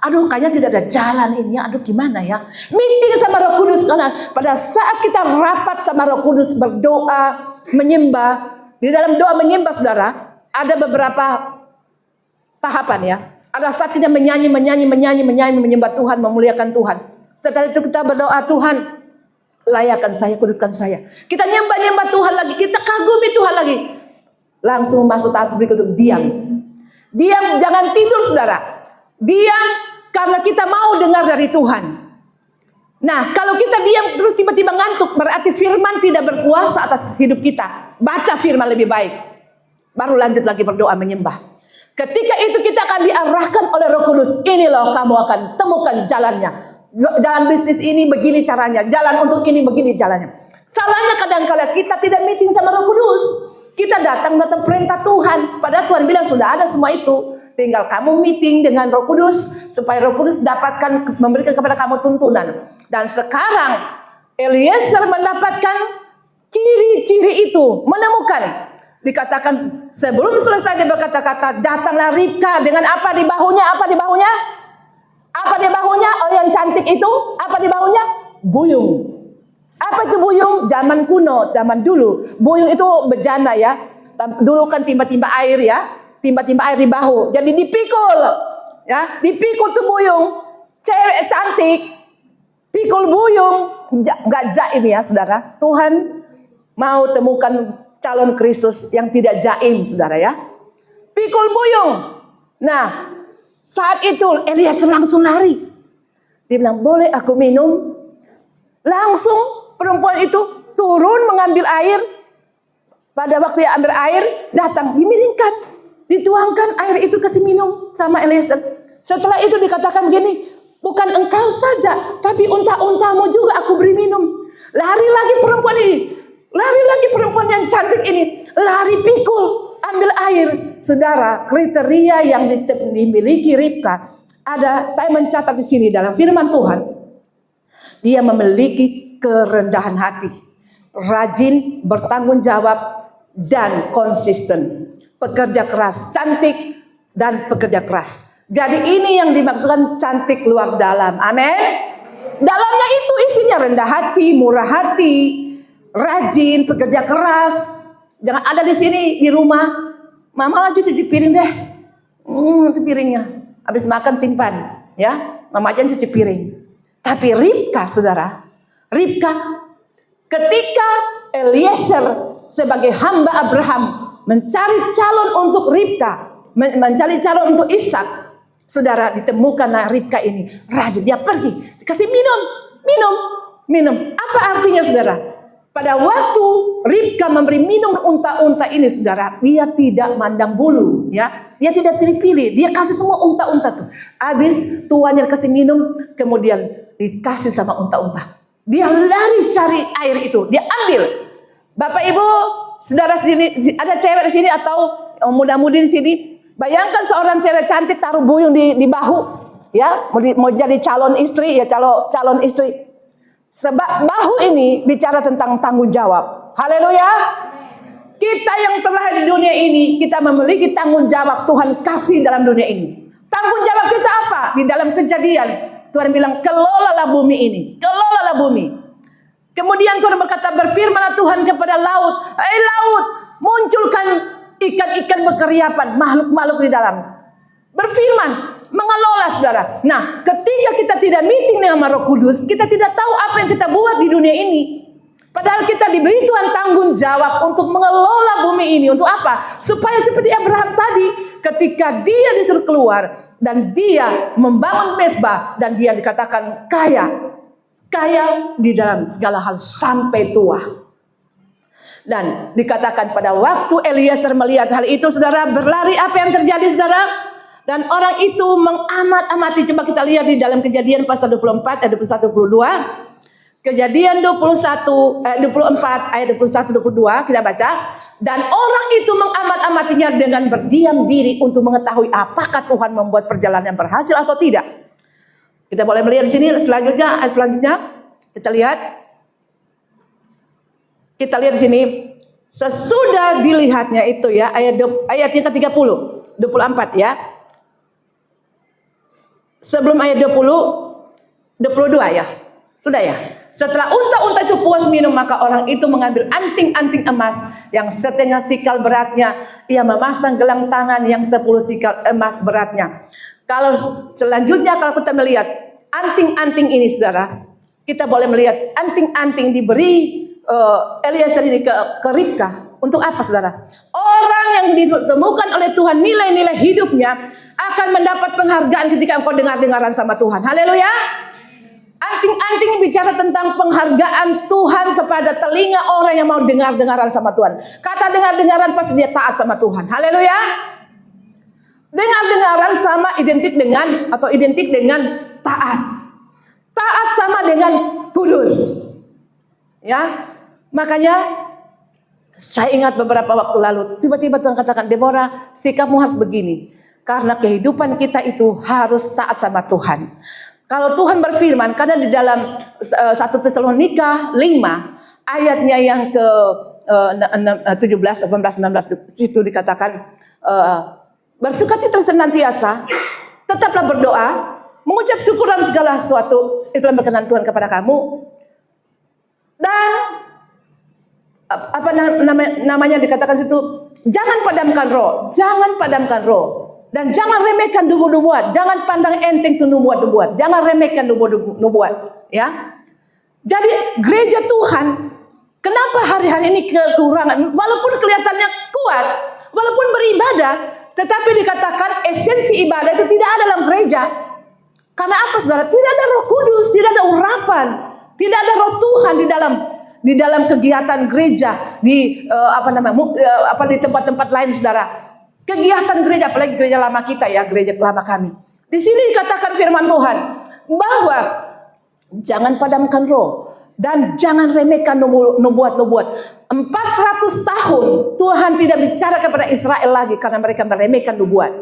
Aduh, kayaknya tidak ada jalan ini, aduh gimana ya. Meeting sama Roh Kudus, karena pada saat kita rapat sama Roh Kudus, berdoa, menyembah. Di dalam doa menyembah saudara, ada beberapa tahapan ya. Ada saat kita menyanyi, menyembah Tuhan, memuliakan Tuhan. Setelah itu kita berdoa, Tuhan, layakkan saya, kuduskan saya. Kita nyembah Tuhan lagi, kita kagumi Tuhan lagi. Langsung masuk tahap berikutnya, diam. Diam, jangan tidur saudara. Diam karena kita mau dengar dari Tuhan. Nah, kalau kita diam terus tiba-tiba ngantuk, berarti firman tidak berkuasa atas hidup kita. Baca firman lebih baik, baru lanjut lagi berdoa menyembah. Ketika itu kita akan diarahkan oleh Roh Kudus. Ini loh kamu akan temukan jalannya. Jalan bisnis ini begini caranya, jalan untuk ini begini jalannya. Salahnya kadang-kala kita tidak meeting sama Roh Kudus. Kita datang perintah Tuhan. Padahal Tuhan bilang sudah ada semua itu. Tinggal kamu meeting dengan Roh Kudus. Supaya Roh Kudus memberikan kepada kamu tuntunan. Dan sekarang Eliezer mendapatkan ciri-ciri itu. Menemukan. Dikatakan sebelum selesai dia berkata-kata, datanglah Ribka dengan apa di bahunya? Apa di bahunya? Oh ya, yang cantik itu apa di baunya? Buyung. Apa itu buyung? Zaman kuno, zaman dulu. Buyung itu bejana ya. Dulu kan timba-timba air ya. Timba-timba air di bahu. Jadi dipikul. Ya, dipikul tuh buyung. Cewek cantik. Pikul buyung. Gak jaim ya saudara. Tuhan mau temukan calon Kristus yang tidak jaim saudara ya. Pikul buyung. Nah, saat itu Elias langsung lari. Dia bilang, boleh aku minum? Langsung perempuan itu turun mengambil air. Pada waktu dia ambil air, datang, dimiringkan, dituangkan air itu kasih minum sama Eliezer. Setelah itu dikatakan begini, bukan engkau saja, tapi unta-untamu juga aku beri minum. Lari lagi perempuan ini, lari lagi perempuan yang cantik ini, lari pikul, ambil air. Saudara, kriteria yang dimiliki Ribka ada, saya mencatat di sini dalam firman Tuhan. Dia memiliki kerendahan hati, rajin, bertanggung jawab, dan konsisten. Pekerja keras, cantik, dan pekerja keras. Jadi ini yang dimaksudkan cantik luar dalam. Amin. Dalamnya itu isinya rendah hati, murah hati, rajin, pekerja keras. Jangan ada di sini di rumah, mama lagi cuci piring deh. Itu piringnya. Habis makan simpan, ya. Mama aja cuci piring. Tapi Ribka, saudara, Ribka ketika Eliezer sebagai hamba Abraham mencari calon untuk Ribka, mencari calon untuk Ishak, saudara, ditemukanlah Ribka ini rajin. Dia pergi, dikasih minum. Apa artinya saudara? Pada waktu Ribka memberi minum unta-unta ini saudara, dia tidak mandang bulu ya. Dia tidak pilih-pilih, dia kasih semua unta-unta tuh. Habis tuannya kasih minum, kemudian dikasih sama unta-unta. Dia lari cari air itu, dia ambil. Bapak Ibu, saudara sini ada cewek di sini atau muda-mudi di sini. Bayangkan seorang cewek cantik taruh buyung di bahu, ya, mau jadi calon istri ya, calon istri. Sebab bahu ini bicara tentang tanggung jawab. Haleluya. Kita yang terlahir di dunia ini, kita memiliki tanggung jawab Tuhan kasih dalam dunia ini. Tanggung jawab kita apa? Di dalam Kejadian, Tuhan bilang, kelolalah bumi ini. Kelolalah bumi. Kemudian Tuhan berkata, berfirmanlah Tuhan kepada laut. Laut, munculkan ikan-ikan berkeriapan, makhluk-makhluk di dalam. Berfirman, mengelola saudara. Nah, ketika kita tidak meeting dengan Roh Kudus, kita tidak tahu apa yang kita buat di dunia ini. Padahal kita diberi Tuhan tanggung jawab untuk mengelola bumi ini. Untuk apa? Supaya seperti Abraham tadi, ketika dia disuruh keluar dan dia membangun mezbah dan dia dikatakan kaya di dalam segala hal sampai tua. Dan dikatakan pada waktu Eliezer melihat hal itu, saudara, berlari. Apa yang terjadi, saudara? Dan orang itu mengamat-amati. Coba kita lihat di dalam Kejadian pasal 24 ayat 21-22. Kejadian 24 ayat 21-22 kita baca. Dan orang itu mengamat-amatinya dengan berdiam diri untuk mengetahui apakah Tuhan membuat perjalanan berhasil atau tidak. Kita boleh melihat di sini selanjutnya kita lihat di sini, sesudah dilihatnya itu ya, ayat yang ke-30, 24 ya. Sebelum ayat 22 ya. Sudah ya. Setelah unta-unta itu puas minum, maka orang itu mengambil anting-anting emas yang setengah sikal beratnya. Ia memasang gelang tangan yang 10 sikal emas beratnya. Kalau selanjutnya kalau kita melihat anting-anting ini saudara, kita boleh melihat anting-anting diberi Eliezer ini ke Ribka. Untuk apa saudara? Orang yang ditemukan oleh Tuhan nilai-nilai hidupnya akan mendapat penghargaan ketika engkau dengar-dengaran sama Tuhan. Haleluya. Anting-anting bicara tentang penghargaan Tuhan kepada telinga orang yang mau dengar-dengaran sama Tuhan. Kata dengar-dengaran pasti dia taat sama Tuhan. Haleluya. Dengar-dengaran sama identik dengan taat. Taat sama dengan kudus. Ya. Makanya saya ingat beberapa waktu lalu tiba-tiba Tuhan katakan, Deborah, sikapmu harus begini. Karena kehidupan kita itu harus taat sama Tuhan. Kalau Tuhan berfirman, karena di dalam 1 Tesalonika 5 ayatnya yang ke 17, 18, 19 situ dikatakan bersukacita senantiasa, tetaplah berdoa, mengucap syukur dalam segala sesuatu, itulah berkenan Tuhan kepada kamu. Dan apa namanya dikatakan situ, jangan padamkan roh, dan jangan remehkan nubuat, jangan pandang enteng tuh nubuat, jangan remehkan nubuat, ya. Jadi gereja Tuhan, kenapa hari-hari ini kekurangan? Walaupun kelihatannya kuat, walaupun beribadah, tetapi dikatakan esensi ibadah itu tidak ada dalam gereja. Karena apa, saudara? Tidak ada Roh Kudus, tidak ada urapan, tidak ada Roh Tuhan di dalam kegiatan gereja, di di tempat-tempat lain, saudara. Kegiatan gereja, apalagi gereja lama kita ya, gereja lama kami. Di sini dikatakan firman Tuhan bahwa jangan padamkan roh dan jangan remehkan nubuat-nubuat. 400 tahun Tuhan tidak bicara kepada Israel lagi karena mereka meremehkan nubuat.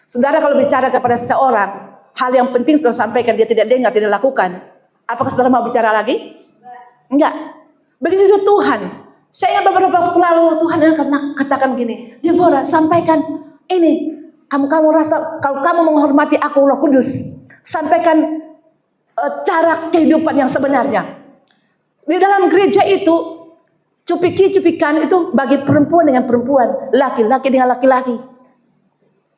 Saudara, kalau bicara kepada seseorang, hal yang penting sudah sampaikan, dia tidak dengar, tidak lakukan. Apakah saudara mau bicara lagi? Enggak. Begitu juga Tuhan. Saya ingat beberapa waktu lalu Tuhan katakan begini, Deborah, sampaikan ini. Kamu rasa kalau kamu menghormati aku, Roh Kudus, sampaikan cara kehidupan yang sebenarnya. Di dalam gereja itu, cupikan itu bagi perempuan dengan perempuan, laki-laki dengan laki-laki.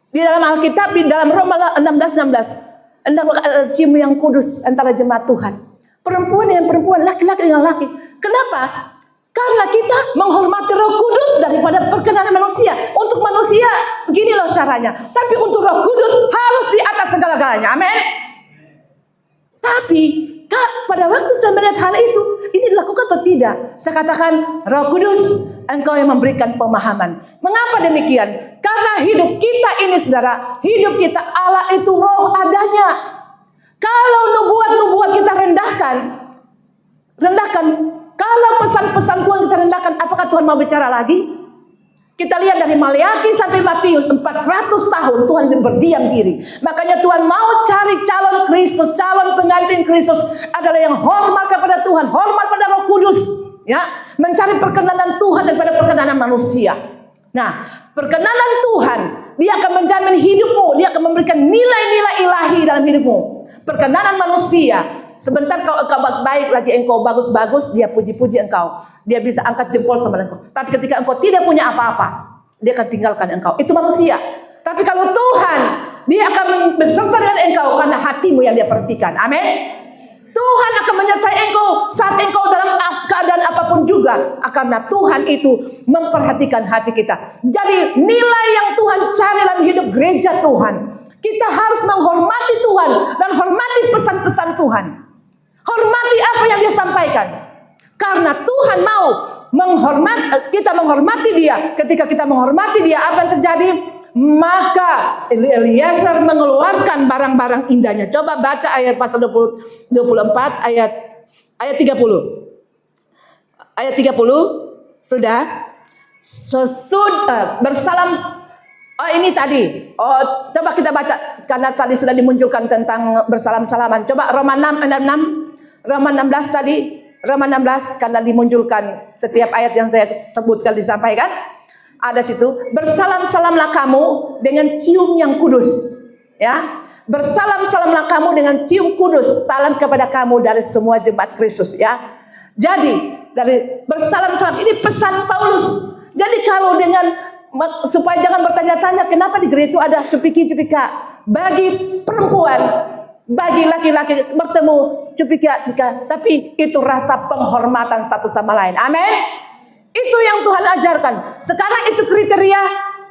Di dalam Alkitab, di dalam Roma 16:16, hendaklah cium yang kudus antara jemaat Tuhan. Perempuan dengan perempuan, laki-laki dengan laki. Kenapa? Karena kita menghormati Roh Kudus daripada perkenanan manusia. Untuk manusia, begini loh caranya. Tapi untuk Roh Kudus harus di atas segala-galanya. Amin. Tapi pada waktu saya melihat hal itu, ini dilakukan atau tidak? Saya katakan, Roh Kudus, Engkau yang memberikan pemahaman. Mengapa demikian? Karena hidup kita ini, saudara, hidup kita Allah itu roh adanya. Kalau nubuat-nubuat kita rendahkan. Kalau pesan-pesan Tuhan kita rendahkan, apakah Tuhan mau bicara lagi? Kita lihat dari Maleakhi sampai Matius, 400 tahun Tuhan berdiam diri. Makanya Tuhan mau cari calon Kristus, calon pengganti Kristus adalah yang hormat kepada Tuhan, hormat pada Roh Kudus, ya, mencari perkenanan Tuhan daripada perkenanan manusia. Nah, perkenanan Tuhan, Dia akan menjamin hidupmu, Dia akan memberikan nilai-nilai ilahi dalam hidupmu. Perkenanan manusia, sebentar kau baik lagi, engkau bagus-bagus, dia puji-puji engkau. Dia bisa angkat jempol sama engkau. Tapi ketika engkau tidak punya apa-apa, dia akan tinggalkan engkau. Itu manusia. Tapi kalau Tuhan, Dia akan beserta dengan engkau karena hatimu yang Dia perhatikan. Amin. Tuhan akan menyertai engkau saat engkau dalam keadaan apapun juga. Karena Tuhan itu memperhatikan hati kita. Jadi nilai yang Tuhan cari dalam hidup gereja Tuhan, kita harus menghormati Tuhan dan hormati pesan-pesan Tuhan. Hormati apa yang Dia sampaikan. Karena Tuhan mau kita menghormati Dia. Ketika kita menghormati Dia, apa yang terjadi? Maka Eliezer mengeluarkan barang-barang indahnya. Coba baca ayat pasal 24 ayat 30. Ayat 30 sudah. Sesudah bersalam. Oh, ini tadi. Oh, coba kita baca karena tadi sudah dimunculkan tentang bersalam-salaman. Coba Roma 6 ayat 6. Roma 16 tadi. Roma 16 karena dimunculkan setiap ayat yang saya sebutkan disampaikan. Ada situ. Bersalam-salamlah kamu dengan cium yang kudus. Ya. Bersalam-salamlah kamu dengan cium kudus. Salam kepada kamu dari semua jemaat Kristus, ya. Jadi, dari bersalam-salam ini pesan Paulus. Jadi kalau supaya jangan bertanya-tanya kenapa di gereja itu ada cupika. Bagi perempuan, bagi laki-laki bertemu cupika. Tapi itu rasa penghormatan satu sama lain. Amin. Itu yang Tuhan ajarkan. Sekarang itu kriteria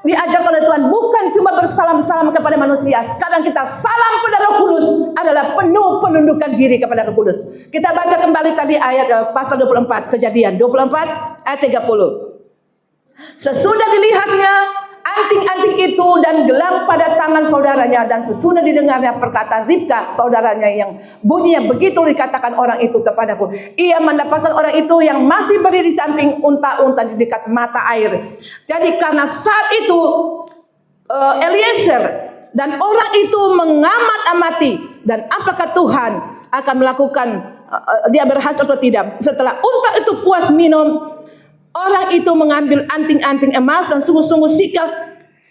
diajarkan oleh Tuhan. Bukan cuma bersalam-salam kepada manusia. Sekarang kita salam pada Roh Kudus adalah penuh penundukan diri kepada Roh Kudus. Kita baca kembali tadi ayat pasal 24, Kejadian 24 ayat 30. Sesudah dilihatnya anting-anting itu dan gelang pada tangan saudaranya, dan sesudah didengarnya perkataan Ribka saudaranya yang bunyinya begitu dikatakan orang itu kepadaku, ia mendapatkan orang itu yang masih berdiri di samping unta-unta di dekat mata air. Jadi karena saat itu Eliezer dan orang itu mengamat-amati dan apakah Tuhan akan melakukan dia berhasil atau tidak. Setelah unta itu puas minum, orang itu mengambil anting-anting emas dan sungguh-sungguh sikal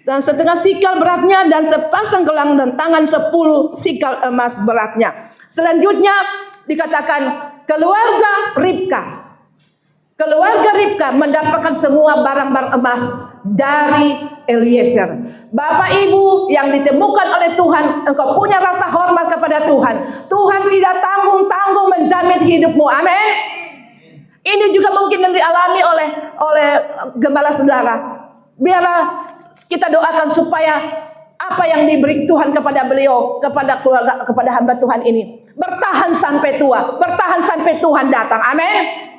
dan setengah sikal beratnya, dan sepasang gelang dan tangan 10 sikal emas beratnya. Selanjutnya dikatakan keluarga Ribka. Keluarga Ribka mendapatkan semua barang-barang emas dari Eliezer. Bapak Ibu yang ditemukan oleh Tuhan, engkau punya rasa hormat kepada Tuhan. Tuhan tidak tanggung-tanggung menjamin hidupmu. Amin. Ini juga mungkin yang dialami oleh gembala saudara. Biarlah kita doakan supaya apa yang diberi Tuhan kepada beliau, kepada keluarga, kepada hamba Tuhan ini bertahan sampai tua, bertahan sampai Tuhan datang. Amin.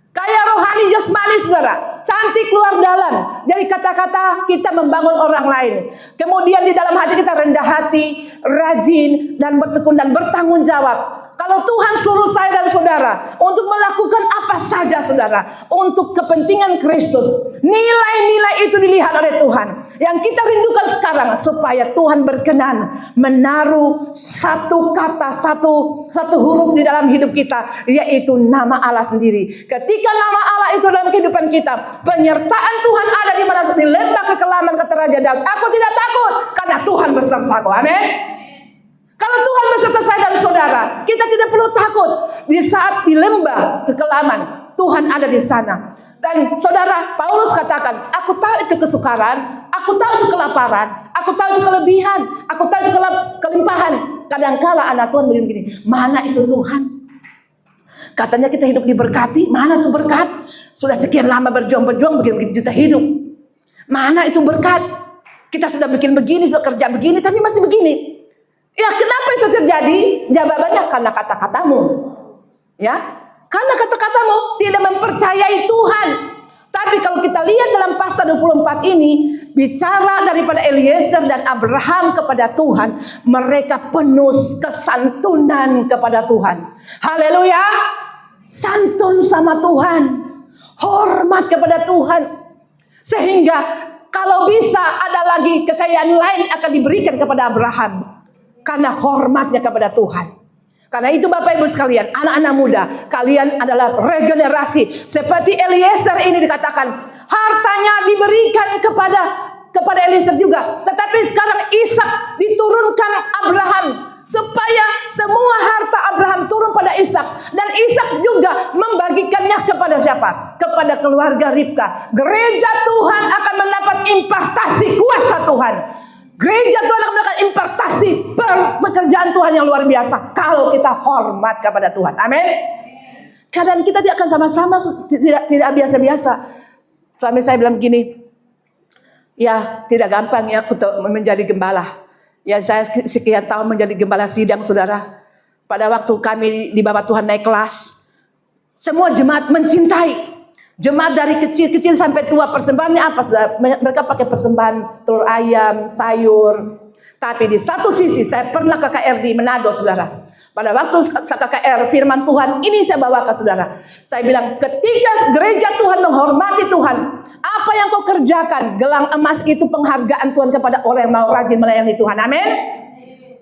Kaya rohani jasmani saudara, cantik luar dalam. Dari kata-kata kita membangun orang lain. Kemudian di dalam hati kita rendah hati, rajin dan bertekun dan bertanggung jawab. Kalau Tuhan suruh saya dan saudara untuk melakukan apa saja saudara, untuk kepentingan Kristus, nilai-nilai itu dilihat oleh Tuhan. Yang kita rindukan sekarang supaya Tuhan berkenan menaruh satu kata, satu huruf di dalam hidup kita, yaitu nama Allah sendiri. Ketika nama Allah itu dalam kehidupan kita, penyertaan Tuhan ada di mana? Di lembah kekelaman kata Raja Daud, aku tidak takut karena Tuhan besertaku. Amin. Kalau Tuhan beserta saya dan saudara, kita tidak perlu takut. Di saat di lembah kekelaman, Tuhan ada di sana. Dan saudara, Paulus katakan, aku tahu itu kesukaran, aku tahu itu kelaparan, aku tahu itu kelebihan, aku tahu itu kelimpahan. Kadangkala anak Tuhan begini, mana itu Tuhan? Katanya kita hidup diberkati, mana itu berkat? Sudah sekian lama berjuang begini juta hidup. Mana itu berkat? Kita sudah bikin begini, sudah kerja begini, tapi masih begini. Ya, kenapa itu terjadi? Jawabannya karena kata-katamu. Ya, karena kata-katamu tidak mempercayai Tuhan. Tapi kalau kita lihat dalam pasal 24 ini, bicara daripada Eliezer dan Abraham kepada Tuhan, mereka penuh kesantunan kepada Tuhan. Haleluya. Santun sama Tuhan, hormat kepada Tuhan. Sehingga kalau bisa ada lagi kekayaan lain akan diberikan kepada Abraham. Karena hormatnya kepada Tuhan. Karena itu Bapak Ibu sekalian, anak-anak muda, kalian adalah regenerasi. Seperti Eliezer ini dikatakan, hartanya diberikan kepada Eliezer juga. Tetapi sekarang Ishak diturunkan Abraham. Supaya semua harta Abraham turun pada Ishak. Dan Ishak juga membagikannya kepada siapa? Kepada keluarga Ribka. Gereja Tuhan akan mendapat impartasi kuasa Tuhan. Gereja Tuhan akan melakukan impartasi pekerjaan Tuhan yang luar biasa kalau kita hormat kepada Tuhan. Amin. Keadaan kita tidak akan sama-sama, tidak biasa-biasa. Suami saya bilang begini, ya tidak gampang ya menjadi gembala. Ya saya sekian tahun menjadi gembala sidang saudara. Pada waktu kami di bawah Tuhan naik kelas, semua jemaat mencintai. Jemaat dari kecil-kecil sampai tua, persembahannya apa saudara? Mereka pakai persembahan telur ayam, sayur. Tapi di satu sisi saya pernah KKR di Manado saudara. Pada waktu KKR firman Tuhan ini saya bawa ke saudara. Saya bilang ketika gereja Tuhan menghormati Tuhan, apa yang kau kerjakan? Gelang emas itu penghargaan Tuhan kepada orang yang mau rajin melayani Tuhan. Amin.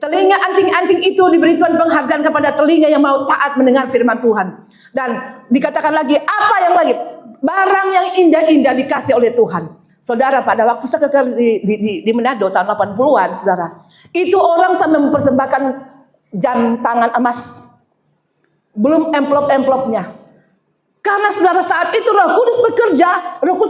Telinga anting-anting itu diberi Tuhan penghargaan kepada telinga yang mau taat mendengar firman Tuhan. Dan dikatakan lagi, apa yang lagi? Barang yang indah-indah dikasih oleh Tuhan. Saudara, pada waktu saya di Manado tahun 80-an, saudara, itu orang sampai mempersembahkan jam tangan emas. Belum amplop-amplopnya. Karena saudara saat itu Roh Kudus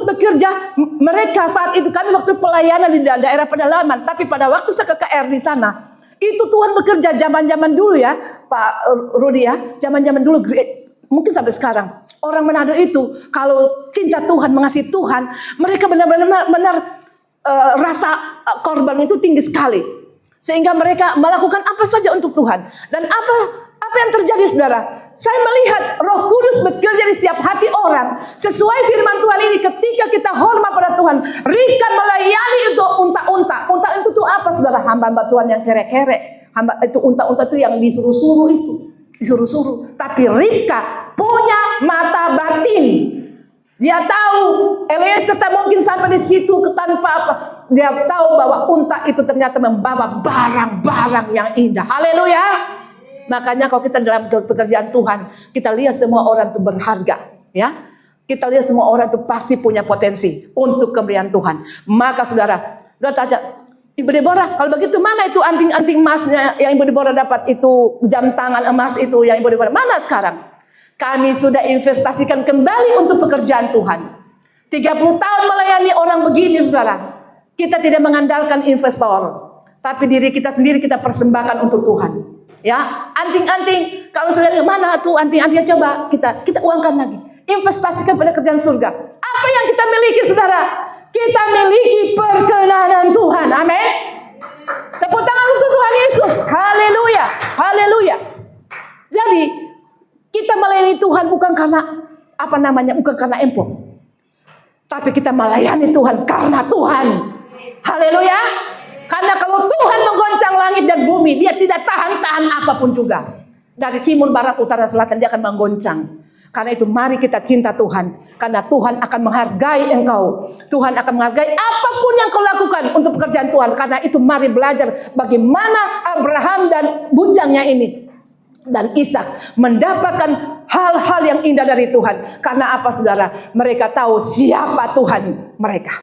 bekerja. Mereka saat itu, kami waktu pelayanan di daerah pedalaman. Tapi pada waktu saya ke KR di sana, itu Tuhan bekerja zaman-zaman dulu ya, Pak Rudi ya. Zaman-zaman dulu, mungkin sampai sekarang. Orang Manado itu kalau cinta Tuhan, mengasihi Tuhan, mereka benar-benar rasa korban itu tinggi sekali. Sehingga mereka melakukan apa saja untuk Tuhan. Dan apa yang terjadi saudara? Saya melihat Roh Kudus bekerja di setiap hati orang. Sesuai firman Tuhan ini, ketika kita hormat pada Tuhan, Ribka melayani itu unta-unta. Unta itu tuh apa saudara? Hamba-hamba Tuhan yang kere-kere. Hamba itu unta-unta itu yang disuruh-suruh itu. Disuruh-suruh. Tapi Ribka punya mata batin. Dia tahu Eliezer tak mungkin sampai di situ tanpa apa. Dia tahu bahwa unta itu ternyata membawa barang-barang yang indah. Haleluya. Makanya kalau kita dalam pekerjaan Tuhan, kita lihat semua orang itu berharga, ya. Kita lihat semua orang itu pasti punya potensi untuk kemuliaan Tuhan. Maka saudara, Dia tanya, Ibu Deborah, kalau begitu mana itu anting-anting emasnya yang Ibu Deborah dapat itu, jam tangan emas itu yang Ibu Deborah, mana sekarang? Kami sudah investasikan kembali untuk pekerjaan Tuhan. 30 tahun melayani orang begini, saudara. Kita tidak mengandalkan investor, tapi diri kita sendiri kita persembahkan untuk Tuhan. Ya, anting-anting, kalau sudah mana tuh anting-antingnya, coba kita uangkan lagi. Investasikan pada kerjaan surga. Apa yang kita miliki, saudara? Kita miliki perkenanan Tuhan. Amin. Tepuk tangan untuk Tuhan Yesus. Haleluya. Haleluya. Jadi, kita melayani Tuhan bukan karena bukan karena empok. Tapi kita melayani Tuhan karena Tuhan. Haleluya. Karena kalau Tuhan menggoncang langit dan bumi, dia tidak tahan apapun juga. Dari timur, barat, utara, selatan, dia akan menggoncang. Karena itu mari kita cinta Tuhan. Karena Tuhan akan menghargai engkau. Tuhan akan menghargai apapun yang kau lakukan untuk pekerjaan Tuhan. Karena itu mari belajar bagaimana Abraham dan bujangnya ini dan Ishak mendapatkan hal-hal yang indah dari Tuhan. Karena apa, saudara? Mereka tahu siapa Tuhan mereka.